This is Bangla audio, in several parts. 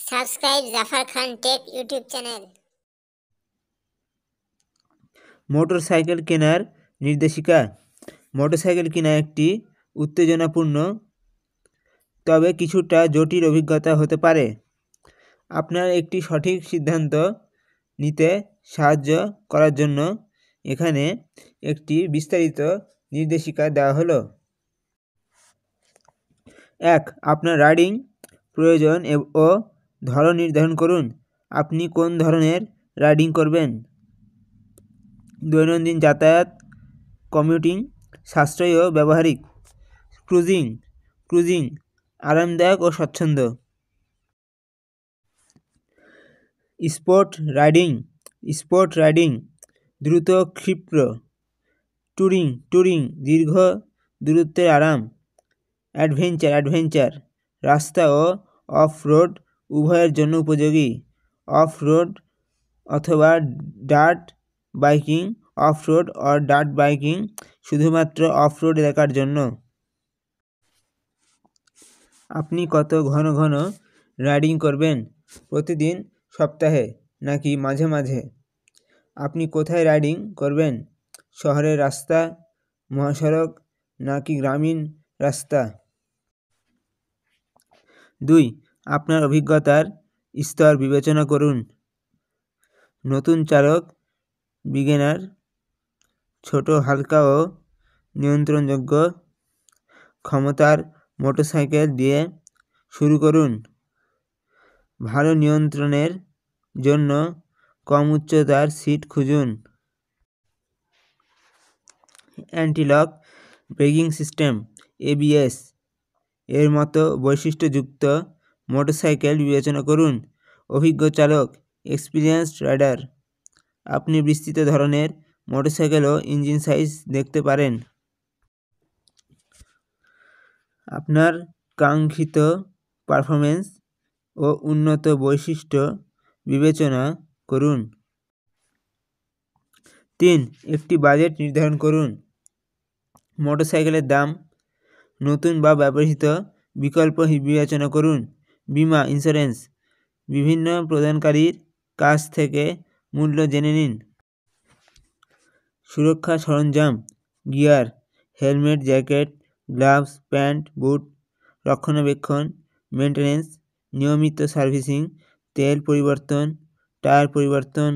সাবস্ক্রাইব জাফর খান টেক ইউটিউব চ্যানেল। মোটরসাইকেল কেনার নির্দেশিকা। মোটরসাইকেল কেনা একটি উত্তেজনাপূর্ণ তবে কিছুটা জটিল অভিজ্ঞতা হতে পারে। আপনার একটি সঠিক সিদ্ধান্ত নিতে সাহায্য করার জন্য এখানে একটি বিস্তারিত নির্দেশিকা দেওয়া হলো। 1. আপনার রাইডিং প্রয়োজন ও ধরন নির্ধারণ করুন। আপনি কোন ধরনের রাইডিং করবেন? দৈনন্দিন যাতায়াত, কমিউটিং, সাশ্রয়ী ও ব্যবহারিক, ক্রুজিং আরামদায়ক ও স্বচ্ছন্দ, স্পোর্ট রাইডিং দ্রুত ক্ষিপ্র, ট্যুরিং দীর্ঘ দূরত্বের আরাম, অ্যাডভেঞ্চার রাস্তা ও অফ রোড উভয়ের জন্য উপযোগী, অফ রোড অথবা dirt biking, off road or dirt biking শুধুমাত্র অফ রোড এলাকার জন্য। আপনি কত ঘন ঘন রাইডিং করবেন? প্রতিদিন, সপ্তাহে নাকি মাঝে মাঝে? আপনি কোথায় রাইডিং করবেন? শহরের রাস্তা, মহাসড়ক নাকি গ্রামীণ রাস্তা? 2. আপনার অভিজ্ঞতার স্তর বিবেচনা করুন। নতুন চালক, বিগিনার, ছোট, হালকা ও নিয়ন্ত্রণযোগ্য ক্ষমতার মোটরসাইকেল দিয়ে শুরু করুন। ভালো নিয়ন্ত্রণের জন্য কম উচ্চতার সিট খুঁজুন। অ্যান্টি-লক ব্রেকিং সিস্টেম ABS এর মতো বৈশিষ্ট্যযুক্ত মোটরসাইকেল বিবেচনা করুন। অভিজ্ঞ চালক, এক্সপিরিয়েন্সড রাইডার। আপনি বিস্তৃত ধরনের মোটরসাইকেল ও ইঞ্জিন সাইজ দেখতে পারেন। আপনার কাঙ্ক্ষিত পারফরমেন্স ও উন্নত বৈশিষ্ট্য বিবেচনা করুন। 3. একটি বাজেট নির্ধারণ করুন। মোটরসাইকেলের দাম, নতুন বা ব্যবহৃত বিকল্প বিবেচনা করুন। বীমা, ইন্স্যুরেন্স, বিভিন্ন প্রদানকারীর কাছ থেকে মূল্য জেনে নিন। সুরক্ষা সরঞ্জাম, gear, helmet, jacket, gloves, pant, boot, রক্ষণাবেক্ষণ, মেনটেন্যান্স, নিয়মিত সার্ভিসিং, তেল পরিবর্তন, টায়ার পরিবর্তন,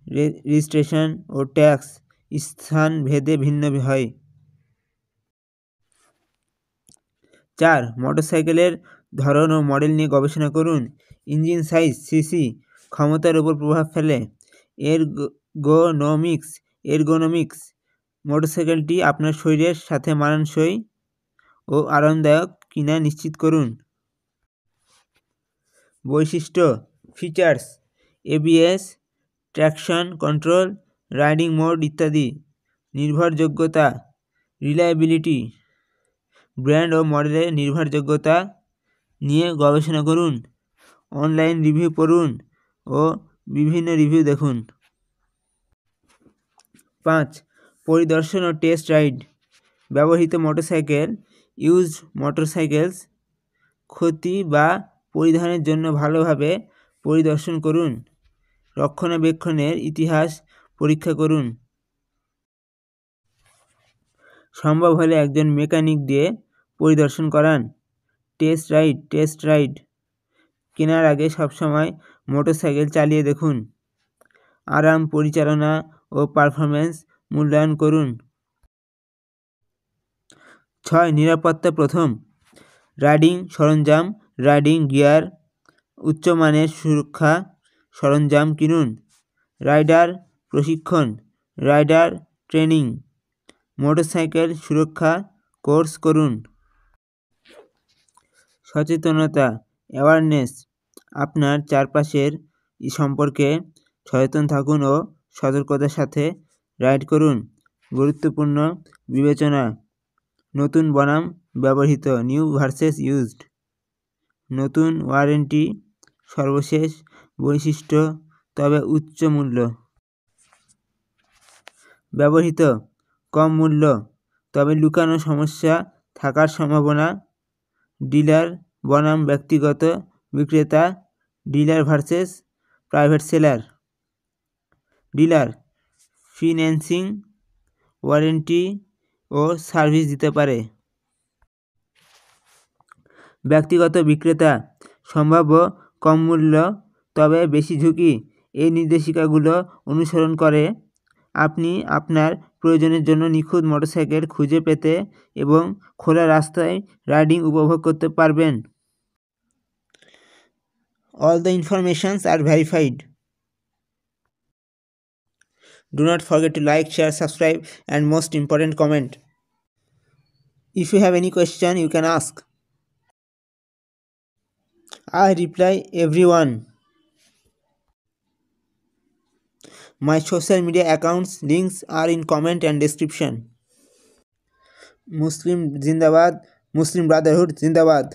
রেজিস্ট্রেশন ও ট্যাক্স স্থান ভেদে ভিন্ন হয়। 4. মোটরসাইকেলের ধরন ও মডেল নিয়ে গবেষণা করুন। ইঞ্জিন সাইজ, সিসি ক্ষমতার উপর প্রভাব ফেলে। এরগোনমিক্স মোটরসাইকেলটি আপনার শরীরের সাথে মানানসই ও আরামদায়ক কিনা নিশ্চিত করুন। বৈশিষ্ট্য, features, ABS, traction control, riding mode ইত্যাদি। নির্ভরযোগ্যতা, রিলায়েবিলিটি, ব্র্যান্ড ও মডেলের নির্ভরযোগ্যতা নিয়ে গবেষণা করুন। অনলাইন রিভিউ পড়ুন ও বিভিন্ন রিভিউ দেখুন। 5. পরিদর্শন ও টেস্ট রাইড। ব্যবহৃত মোটরসাইকেল, ইউজড মোটরসাইকেলস ক্ষতি বা পরিধানের জন্য ভালোভাবে পরিদর্শন করুন। রক্ষণাবেক্ষণের ইতিহাস পরীক্ষা করুন। সম্ভব হলে একজন মেকানিক দিয়ে পরিদর্শন করান। টেস্ট রাইড কেনার আগে সবসময় মোটরসাইকেল চালিয়ে দেখুন। আরাম, পরিচালনা ও পারফরম্যান্স মূল্যায়ন করুন। 6. নিরাপত্তা প্রথম। রাইডিং সরঞ্জাম, রাইডিং গিয়ার, উচ্চমানের সুরক্ষা সরঞ্জাম কিনুন। রাইডার প্রশিক্ষণ, রাইডার ট্রেনিং, মোটরসাইকেল সুরক্ষা কোর্স করুন। সচেতনতা, অ্যাওয়ারনেস, আপনার চারপাশের সম্পর্কে সচেতন থাকুন ও সতর্কতার সাথে রাইড করুন। গুরুত্বপূর্ণ বিবেচনা, নতুন বনাম ব্যবহৃত, নিউ ভার্সেস ইউজড, নতুন ওয়ারেন্টি, সর্বশেষ বৈশিষ্ট্য তবে উচ্চ মূল্য। ব্যবহৃত, কম মূল্য তবে লুকানো সমস্যা থাকার সম্ভাবনা। ডিলার বনাম ব্যক্তিগত বিক্রেতা, dealer versus private seller. Dealer financing, warranty ও সার্ভিস দিতে পারে। ব্যক্তিগত বিক্রেতা সম্ভাব্য কম মূল্য তবে বেশি ঝুঁকি। এই নির্দেশিকাগুলো অনুসরণ করে আপনি আপনার প্রয়োজনের জন্য নিখুঁত মোটরসাইকেল খুঁজে পেতে এবং খোলা রাস্তায় রাইডিং উপভোগ করতে পারবেন। All the informations are verified. Do not forget to like, share, subscribe, and most important, comment. If you have any question, you can ask. I reply everyone. My social media accounts links are in comment and description. Muslim Zindabad, Muslim Brotherhood Zindabad.